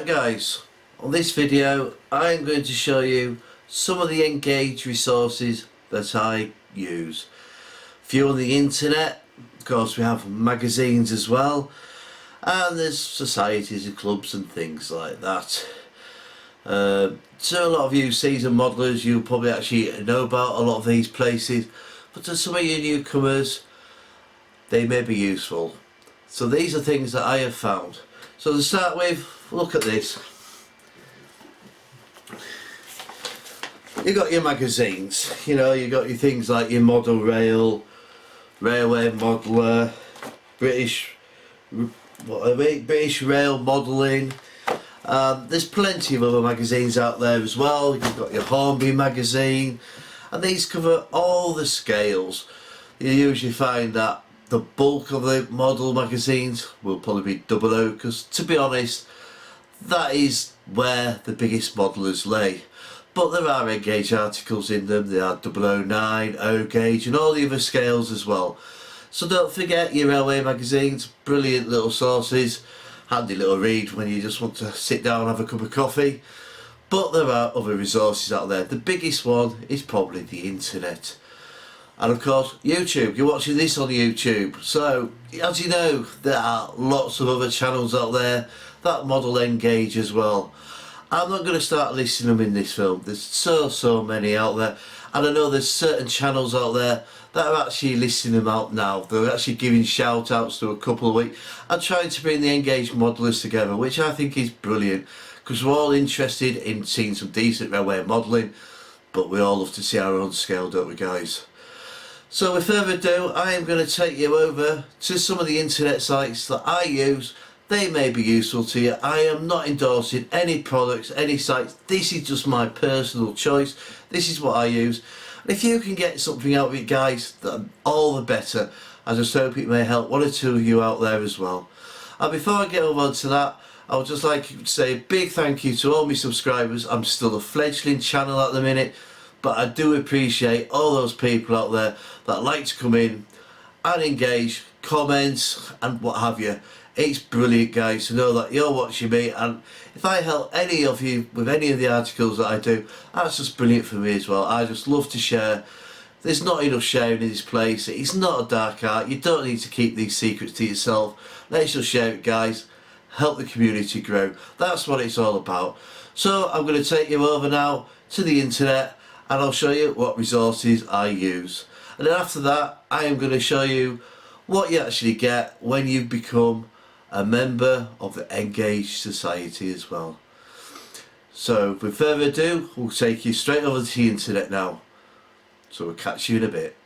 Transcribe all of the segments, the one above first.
guys, on this video I'm going to show you some of the Engage resources that I use. A few on the internet, of course we have magazines as well, and there's societies and clubs and things like that. So a lot of you seasoned modelers, you'll probably actually know about a lot of these places, but to some of you newcomers they may be useful. So these are things that I have found. So to start with, look at this. You got your magazines, you know, you got your things like your Model Rail, Railway Modeller, British Rail Modelling. There's plenty of other magazines out there as well. You've got your Hornby magazine, and these cover all the scales. You usually find that the bulk of the model magazines will probably be 00, because to be honest, that is where the biggest modelers lay. But there are Engage articles in them. There are 009, O gauge and all the other scales as well. So don't forget your railway magazines, brilliant little sources, handy little read when you just want to sit down and have a cup of coffee. But there are other resources out there. The biggest one is probably the internet. And of course YouTube, you're watching this on YouTube, so as you know there are lots of other channels out there that model Engage as well. I'm not going to start listing them in this film, there's so many out there, and I know there's certain channels out there that are actually listing them out now. They're actually giving shout outs to a couple of weeks and trying to bring the Engage modelers together, which I think is brilliant, because we're all interested in seeing some decent railway modelling, but we all love to see our own scale, don't we guys? So with further ado, I am going to take you over to some of the internet sites that I use. They may be useful to you. I am not endorsing any products, any sites. This is just my personal choice. This is what I use. And if you can get something out of it guys, then all the better. I just hope it may help one or two of you out there as well. And before I get over to that, I would just like to say a big thank you to all my subscribers. I'm still a fledgling channel at the minute, but I do appreciate all those people out there that like to come in and engage, comments and what have you. It's brilliant guys to know that you're watching me, and if I help any of you with any of the articles that I do, that's just brilliant for me as well. I just love to share. There's not enough sharing in this place. It's not a dark art. You don't need to keep these secrets to yourself. Let's just share it guys. Help the community grow. That's what it's all about. So I'm going to take you over now to the internet, and I'll show you what resources I use. And then after that I am going to show you what you actually get when you become a member of the Engage Society as well. So with further ado, we'll take you straight over to the internet now. So we'll catch you in a bit.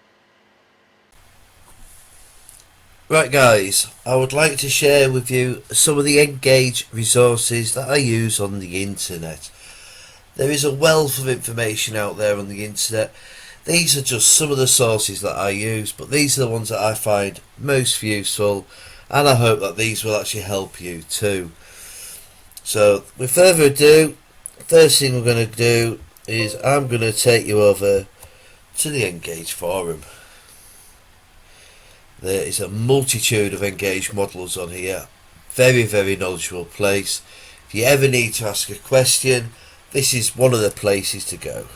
Right guys, I would like to share with you some of the Engage resources that I use on the internet. There is a wealth of information out there on the internet. These are just some of the sources that I use, but these are the ones that I find most useful, and I hope that these will actually help you too. So with further ado, first thing we're going to do is I'm going to take you over to the Engage forum. There is a multitude of Engage modelers on here. Very knowledgeable place. If you ever need to ask a question, this is one of the places to go.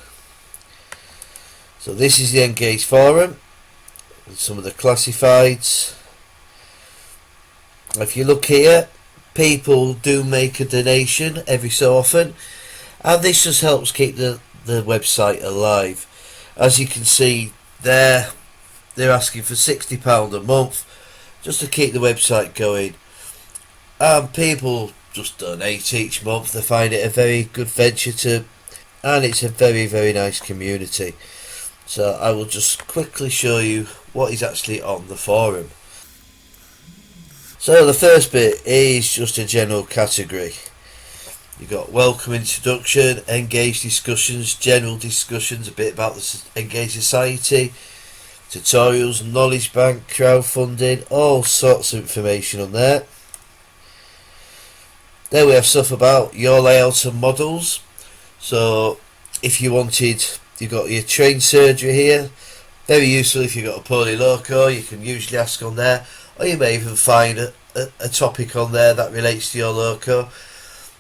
So this is the Engage forum with some of the classifieds. If you look here, people do make a donation every so often, and this just helps keep the website alive. As you can see there, they're asking for £60 a month just to keep the website going, and people just donate each month. They find it a very good venture to, and it's a very nice community. So I will just quickly show you what is actually on the forum. So the first bit is just a general category. You've got welcome introduction, engage discussions, general discussions, a bit about the Engage Society, tutorials, knowledge bank, crowdfunding, all sorts of information on there. Then we have stuff about your layout and models. So if you wanted, you've got your train surgery here, very useful if you've got a pony loco, you can usually ask on there, or you may even find a topic on there that relates to your loco.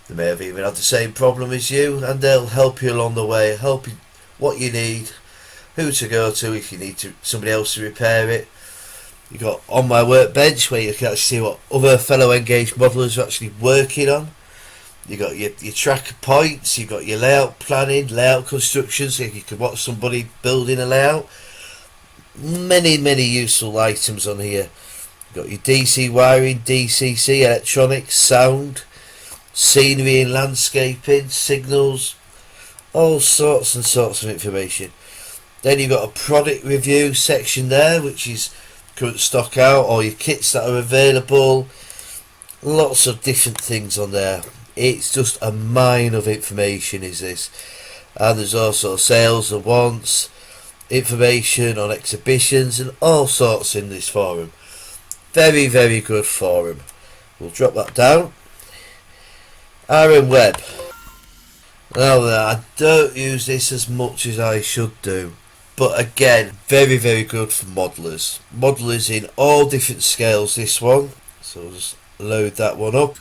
They may have even had the same problem as you, and they'll help you along the way, help you what you need, who to go to if you need somebody else to repair it. You got On My Workbench, where you can actually see what other fellow engaged modellers are actually working on. You got your tracker points, you got your layout planning, layout construction, so you can watch somebody building a layout. Many useful items on here. You got your DC wiring, DCC, electronics, sound, scenery and landscaping, signals, all sorts and sorts of information. Then you've got a product review section there, which is current stock out, or your kits that are available. Lots of different things on there. It's just a mine of information, is this. And there's also sales and wants, information on exhibitions and all sorts in this forum. Very good forum. We'll drop that down. RM Web. Now I don't use this as much as I should do, but again, very good for modelers. Modelers in all different scales, this one. So we'll just load that one up.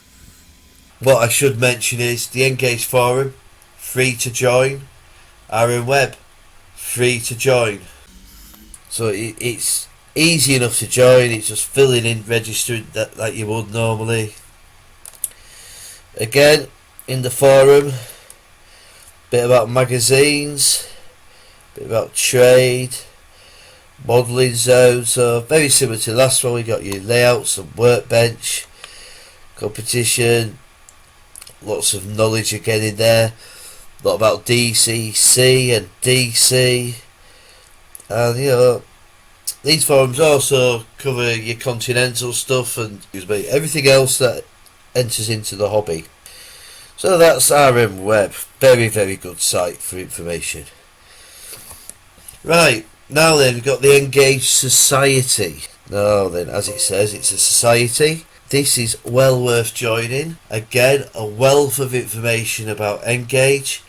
What I should mention is the Engage forum, free to join. RM Web, free to join. So it's easy enough to join. It's just filling in, registering that you would normally. Again, in the forum, bit about magazines, bit about trade, modelling zones. So very similar to the last one. We got your layouts and workbench, competition, lots of knowledge again in there. A lot about DCC and DC, and you know, these forums also cover your continental stuff and everything else that enters into the hobby. So that's RM Web. Very good site for information. Right, now then, we've got the Engage Society. Now then, as it says, it's a society. This is well worth joining. Again, a wealth of information about Engage.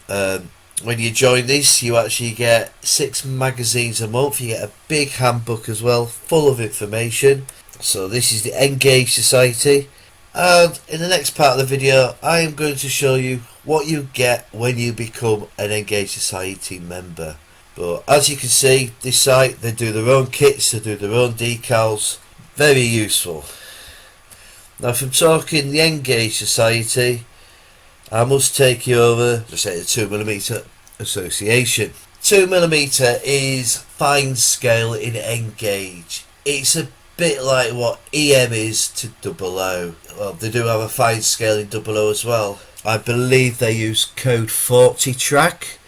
When you join this, you actually get 6 magazines a month. You get a big handbook as well, full of information. So this is the Engage Society. And in the next part of the video, I am going to show you what you get when you become an Engage Society member. But as you can see, this site, they do their own kits, they do their own decals. Very useful. Now from talking the Engage Society, I must take you over to say the 2mm Association. 2mm is fine scale in Engage. It's a bit like what EM is to 00. Well, they do have a fine scale in 00 as well. I believe they use code 40 track,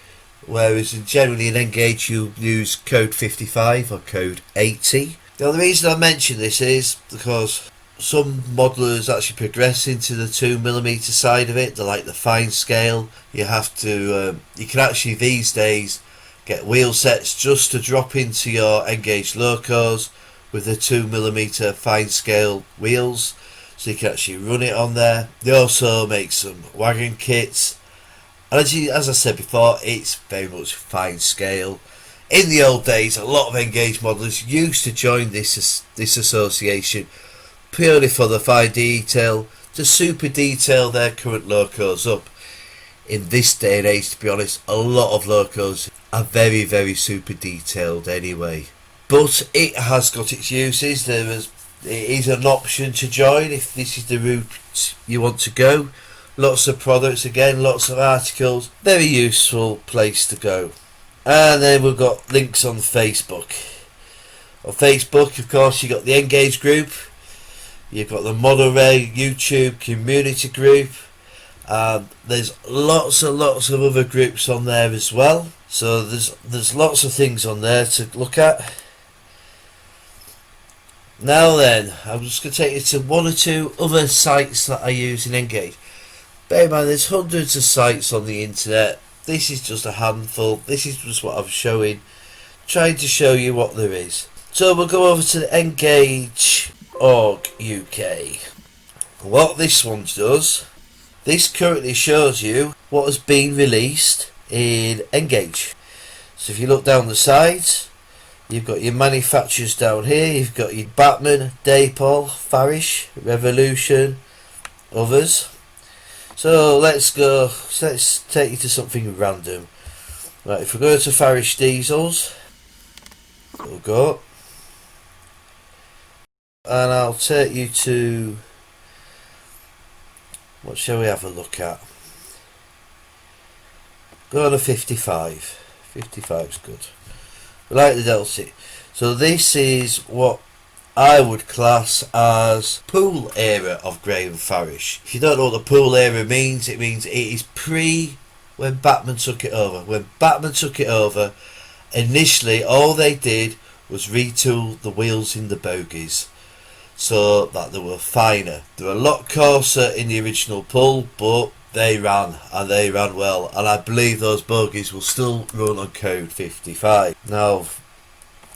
whereas generally in Engage you use code 55 or code 80. Now the reason I mention this is because some modelers actually progress into the 2mm side of it. They like the fine scale. You have to you can actually these days get wheel sets just to drop into your Engage locos with the 2mm fine scale wheels, so you can actually run it on there. They also make some wagon kits, and as I said before, it's very much fine scale. In the old days, a lot of Engage modelers used to join this association purely for the fine detail, to super detail their current locos up. In this day and age, to be honest, a lot of locos are very super detailed anyway. But it has got its uses. It is an option to join if this is the route you want to go. Lots of products again, lots of articles. Very useful place to go. And then we've got links on Facebook. On Facebook, of course, you've got the Engage group. You've got the Model Ray YouTube community group. There's lots and lots of other groups on there as well. So there's lots of things on there to look at. Now then, I'm just going to take you to one or two other sites that I use in Engage. Bear in mind, there's hundreds of sites on the internet. This is just a handful. This is just what I'm showing, trying to show you what there is. So we'll go over to the Engage.org UK. What this one does, this currently shows you what has been released in Engage. So if you look down the sides, you've got your manufacturers down here. You've got your Batman, Daypol, Farish, Revolution, others. So let's go, let's take you to something random. Right, if we go to Farish Diesels, we'll go, and I'll take you to, what shall we have a look at? Go on a 55. 55's good. We like the Deltic. So this is what I would class as pool era of Graham Farish. If you don't know what the pool era means, it means it is pre when Batman took it over. When Batman took it over, initially all they did was retool the wheels in the bogies so that they were finer. They were a lot coarser in the original pull, but they ran, and they ran well, and I believe those bogies will still run on code 55. Now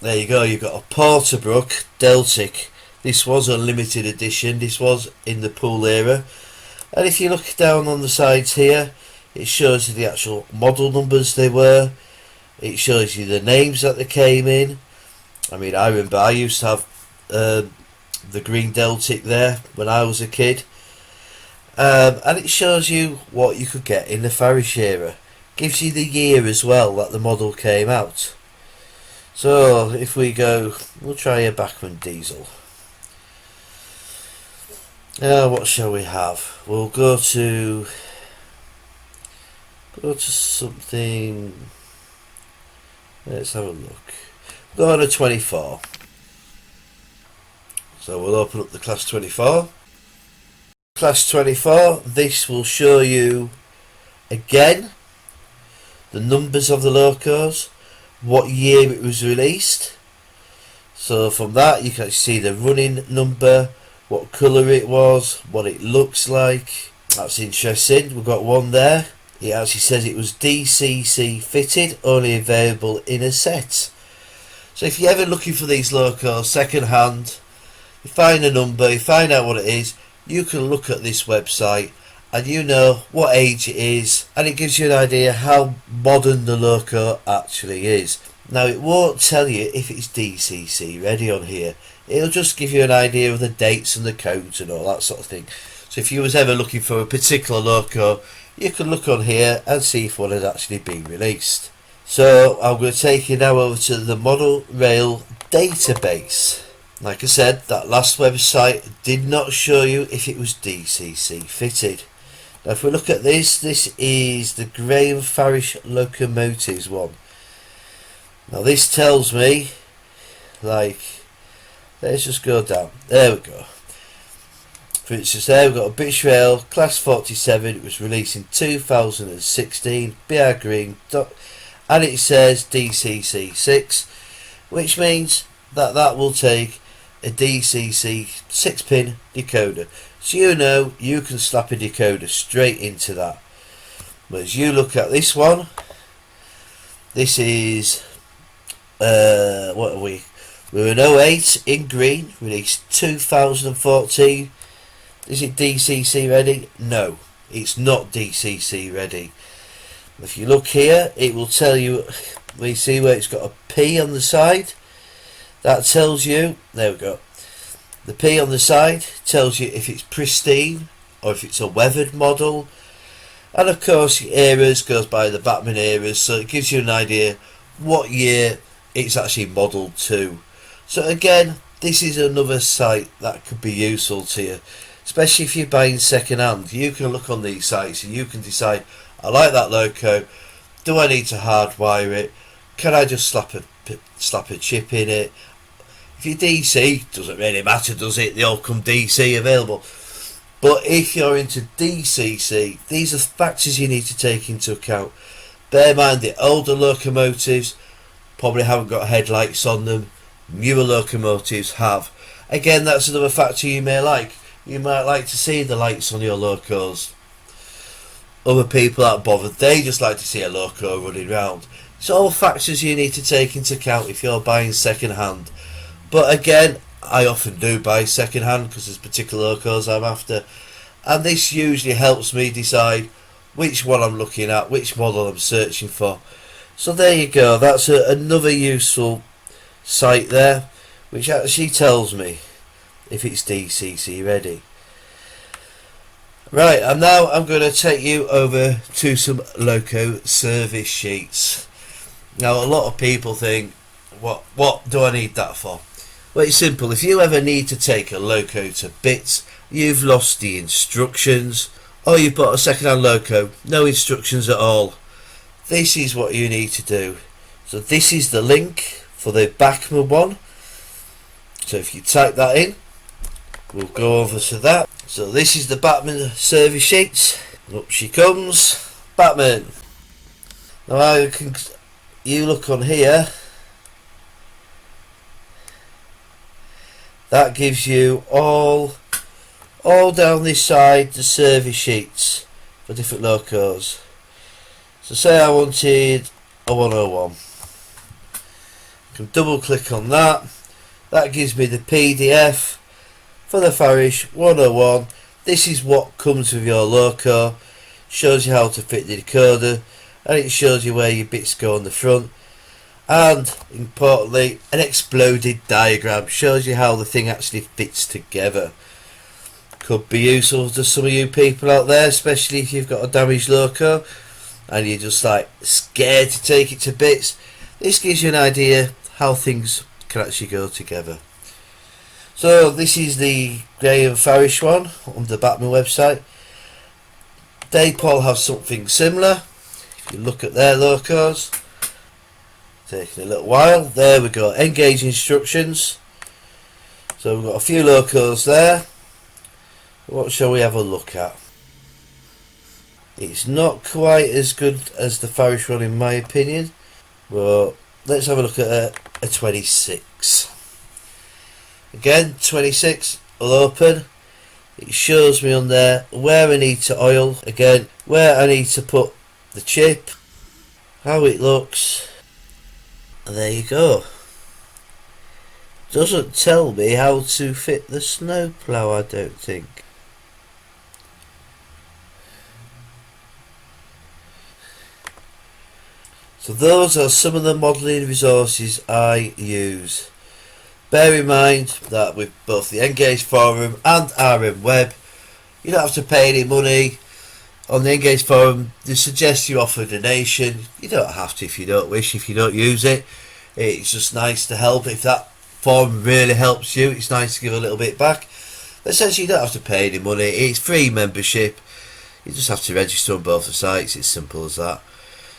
there you go, you've got a Porterbrook Deltic. This was a limited edition, this was in the pool era, and if you look down on the sides here, it shows you the actual model numbers they were, it shows you the names that they came in. I mean, I remember I used to have the green Deltic there when I was a kid, and it shows you what you could get in the Farish era. Gives you the year as well that the model came out. So if we go, we'll try a Bachmann diesel. What shall we have? We'll go to something. Let's have a look. Go on a 24. So we'll open up the class 24. Class 24, this will show you again the numbers of the locos, what year it was released. So from that you can see the running number, what colour it was, what it looks like. That's interesting. We've got one there. It actually says it was DCC fitted, only available in a set. So if you're ever looking for these locos second hand, you find a number, you find out what it is, you can look at this website and you know what age it is, and it gives you an idea how modern the loco actually is. Now it won't tell you if it's DCC ready on here, it'll just give you an idea of the dates and the codes and all that sort of thing. So if you was ever looking for a particular loco, you can look on here and see if one has actually been released. So I'm going to take you now over to the Model Rail database. Like I said, that last website did not show you if it was DCC fitted. Now if we look at this, this is the Graham Farish Locomotives one. Now this tells me, like, let's just go down, there we go. For instance there we've got a British Rail Class 47, it was released in 2016, BR Green, and it says DCC 6, which means that that will take a DCC 6-pin decoder. So you know you can slap a decoder straight into that. But as you look at this one, this is what are we? We're an 08 in green, released 2014. Is it DCC ready? No, it's not DCC ready. If you look here, it will tell you, we see where it's got a P on the side. That tells you, there we go, the P on the side tells you if it's pristine or if it's a weathered model. And of course eras goes by the Batman eras, so it gives you an idea what year it's actually modelled to. So again, this is another site that could be useful to you, especially if you're buying second hand. You can look on these sites and you can decide, I like that loco, do I need to hardwire it, can I just slap a chip in it? If you're DC, doesn't really matter, does it? They all come DC available. But if you're into DCC, these are factors you need to take into account. Bear in mind the older locomotives probably haven't got headlights on them. Newer locomotives have. Again, that's another factor you may like. You might like to see the lights on your locos. Other people aren't bothered, they just like to see a loco running round. It's all factors you need to take into account if you're buying second hand. But again, I often do buy second hand because there's particular locos I'm after, and this usually helps me decide which one I'm looking at, which model I'm searching for. So there you go, that's another useful site there, which actually tells me if it's DCC ready. Right, and now I'm going to take you over to some loco service sheets. Now, a lot of people think, what do I need that for? Well, it's simple. If you ever need to take a loco to bits, you've lost the instructions, or you've bought a second-hand loco, no instructions at all, this is what you need to do. So this is the link for the Bachmann one. So if you type that in, we'll go over to that. So this is the Bachmann service sheets. Up she comes. Bachmann. Now you look on here. That gives you all down this side the service sheets for different locos. So say I wanted a 101. I can double click on that. That gives me the PDF for the Farish 101. This is what comes with your loco. Shows you how to fit the decoder, and it shows you where your bits go on the front. And importantly, an exploded diagram shows you how the thing actually fits together. Could be useful to some of you people out there, especially if you've got a damaged loco and you're just like scared to take it to bits. This gives you an idea how things can actually go together. So this is the Graham Farish one on the Bachmann website. Daypol have something similar. If you look at their locos, taking a little while. There we go, engage instructions. So we've got a few locos there. What shall we have a look at? It's not quite as good as the Farish one in my opinion, but let's have a look at a 26. Again, 26 will open. It shows me on there where I need to oil, again where I need to put the chip, how it looks, and there you go. Doesn't tell me how to fit the snowplow, I don't think. So those are some of the modelling resources I use. Bear in mind that with both the Engage Forum and RM Web, you don't have to pay any money. On the Engage Forum, they suggest you offer a donation. You don't have to if you don't wish, if you don't use it. It's just nice to help. If that forum really helps you, it's nice to give a little bit back. But essentially, you don't have to pay any money. It's free membership. You just have to register on both the sites. It's simple as that.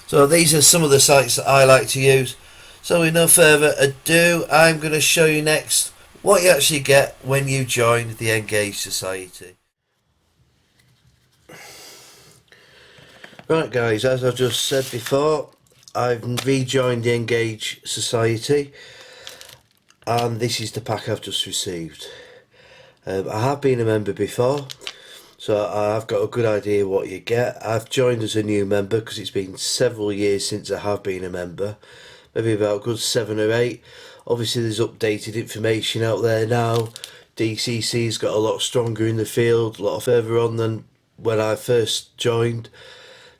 So these are some of the sites that I like to use. So with no further ado, I'm going to show you next what you actually get when you join the Engage Society. Right guys, as I've just said before, I've rejoined the Engage Society and this is the pack I've just received. I have been a member before, so I've got a good idea what you get. I've joined as a new member because it's been several years since I have been a member, maybe about a good 7 or 8. Obviously there's updated information out there now. DCC's got a lot stronger in the field, a lot further on than when I first joined.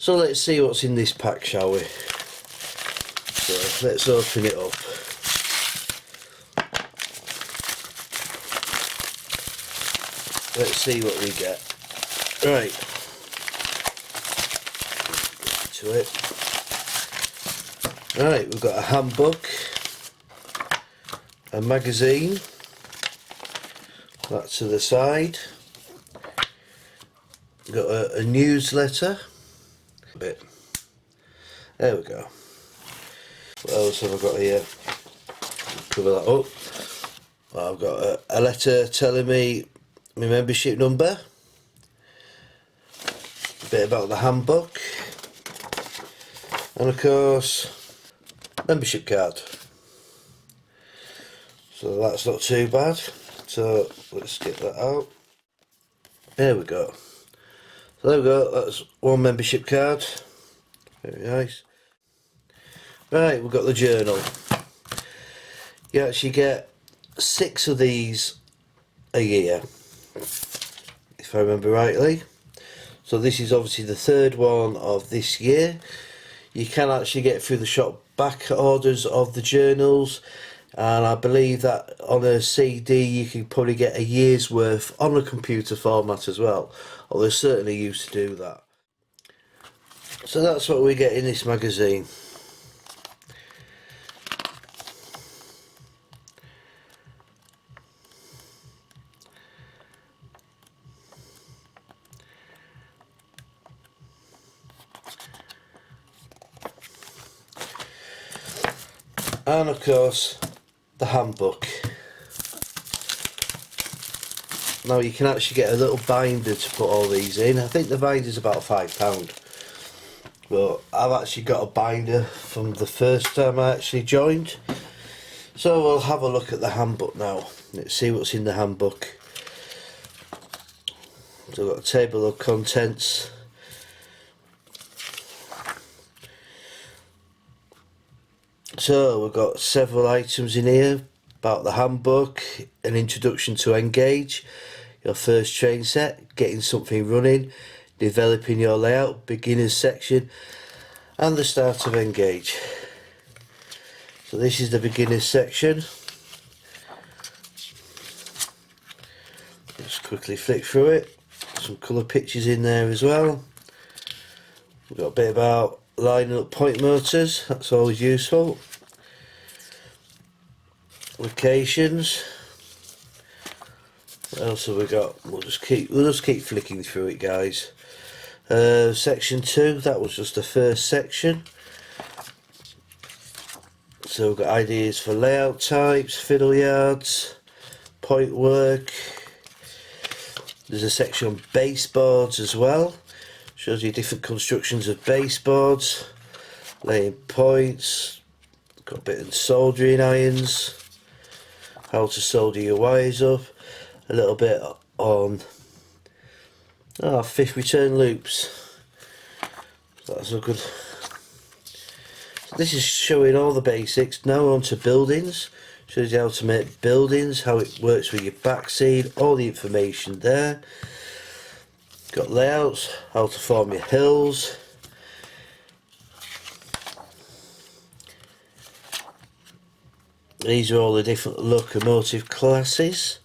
So let's see what's in this pack, shall we? So let's open it up. Let's see what we get. Right, to it. Right, we've got a handbook, a magazine, that to the side. We've got a newsletter. Bit. There we go. What else have I got here? Cover that up. Well, I've got a letter telling me my membership number. A bit about the handbook, and of course membership card. So that's not too bad. So let's get that out. There we go. So there we go, that's one membership card. Very nice. Right, we've got the journal. You actually get 6 of these a year, if I remember rightly. So this is obviously the 3rd one of this year. You can actually get through the shop back orders of the journals. and I believe that on a CD you can probably get a year's worth on a computer format as well, or they certainly used to do that. So that's what we get in this magazine. And of course the handbook. Now you can actually get a little binder to put all these in. I think the binder's about £5, but I've actually got a binder from the first time I actually joined. So we'll have a look at the handbook now. Let's see what's in the handbook. So we've got a table of contents. So we've got several items in here about the handbook, an introduction to Engage, your first train set, getting something running, developing your layout, beginners section, and the start of Engage. So this is the beginners section. Just quickly flick through it. Some colour pictures in there as well. We've got a bit about lining up point motors, that's always useful. Locations. What else have we got? We'll just keep flicking through it, guys. Section 2, that was just the first section. So we've got ideas for layout types, fiddle yards, point work. There's a section on baseboards as well. Shows you different constructions of baseboards, laying points, got a bit of soldering irons, how to solder your wires up, a little bit on fifth return loops. That's a good. This is showing all the basics. Now on to buildings. Shows you how to make buildings, how it works with your backseat, all the information there. Got layouts, how to form your hills. These are all the different locomotive classes.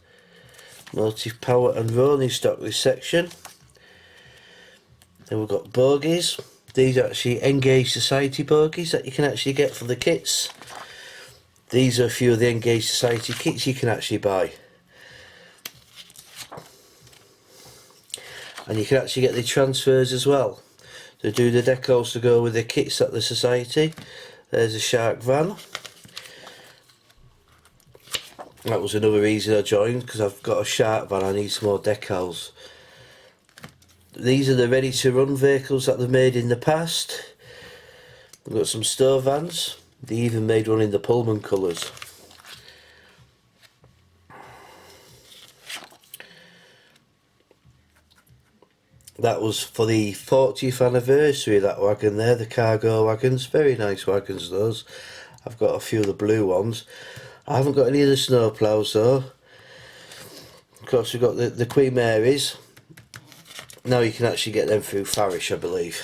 Motive power and rolling stock, this section. Then we've got bogies. These are actually Engage Society bogies that you can actually get for the kits. These are a few of the Engage Society kits you can actually buy. And you can actually get the transfers as well. They do the decals to go with the kits at the Society. There's a shark van. That was another reason I joined, because I've got a shark van, I need some more decals. These are the ready to run vehicles that they've made in the past. We've got some stove vans. They even made one in the Pullman colours. That was for the 40th anniversary of that wagon there, the cargo wagons. Very nice wagons those. I've got a few of the blue ones. I haven't got any of the snow ploughs though. Of course we've got the Queen Marys. Now you can actually get them through Farish, I believe.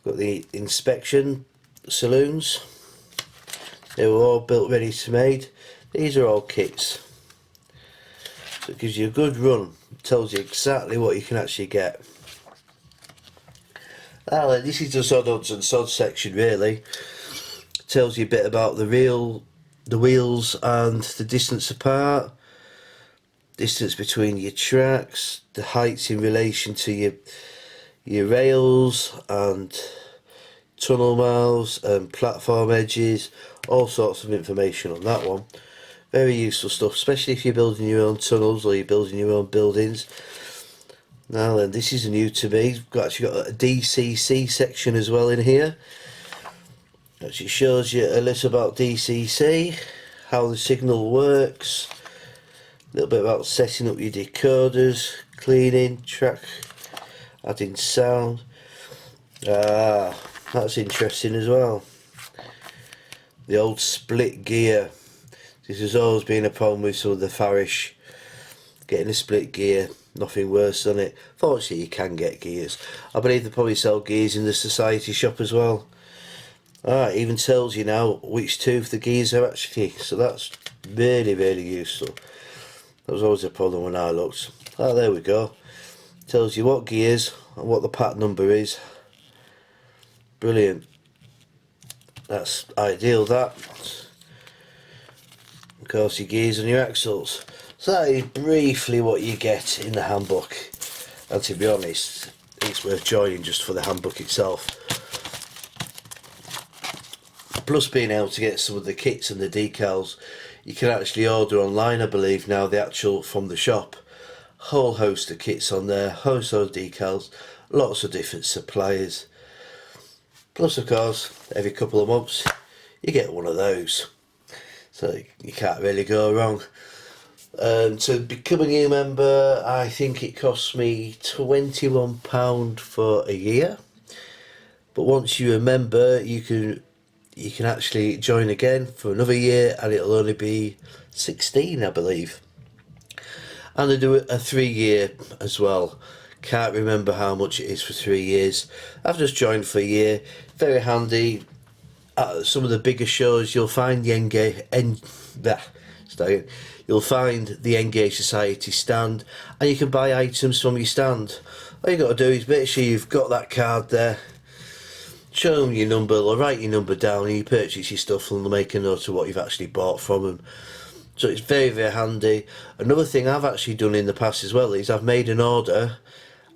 Got the inspection saloons. They were all built ready to made. These are all kits. So it gives you a good run. It tells you exactly what you can actually get. This is the odds and sods section really. It tells you a bit about the wheels and the distance apart. Distance between your tracks, the heights in relation to your rails and tunnel mouths and platform edges, all sorts of information on that one. Very useful stuff, especially if you're building your own tunnels or you're building your own buildings. Now then, this is new to me. We've actually got a DCC section as well in here. Actually shows you a little about DCC, how the signal works, a little bit about setting up your decoders, cleaning, track, adding sound. That's interesting as well. The old split gear. This has always been a problem with some of the Farish. Getting a split gear, nothing worse than it. Fortunately you can get gears. I believe they probably sell gears in the Society shop as well. Ah, it even tells you now which tooth the gears are actually, so that's really, really useful. That was always a problem when I looked. Ah, there we go. Tells you what gears and what the part number is. Brilliant. That's ideal, that. Of course, your gears and your axles. So that is briefly what you get in the handbook. And to be honest, it's worth joining just for the handbook itself. Plus being able to get some of the kits and the decals, you can actually order online, I believe now, the actual from the shop. Whole host of kits on there, host of decals, lots of different suppliers. Plus of course, every couple of months you get one of those. So you can't really go wrong. To become a new member, I think it costs me £21 for a year. But once you're a member, you can actually join again for another year, and it'll only be 16, I believe. And they do a 3-year as well. Can't remember how much it is for 3 years. I've just joined for a year. Very handy. At some of the bigger shows, you'll find the you'll find the Engage Society stand, and you can buy items from your stand. All you got to do is make sure you've got that card there. Show them your number, or write your number down, and you purchase your stuff, and they'll make a note of what you've actually bought from them. So it's very, very handy. Another thing I've actually done in the past as well is I've made an order,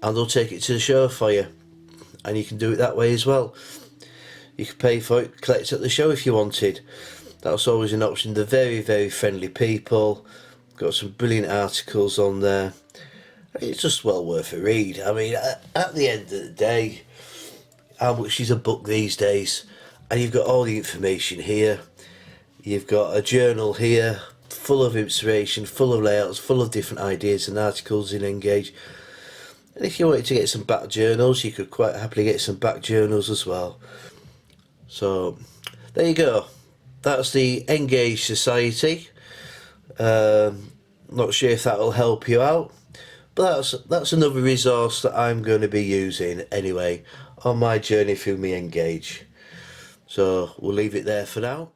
and they'll take it to the show for you, and you can do it that way as well. You could pay for it, collect it at the show if you wanted. That's always an option. They're very, very friendly people. Got some brilliant articles on there. It's just well worth a read. I mean, at the end of the day, how much is a book these days? And you've got all the information here. You've got a journal here, full of inspiration, full of layouts, full of different ideas and articles in Engage. And if you wanted to get some back journals, you could quite happily get some back journals as well. So there you go. That's the Engage Society. Not sure if that will help you out, but that's another resource that I'm going to be using anyway on my journey through me Engage. So we'll leave it there for now.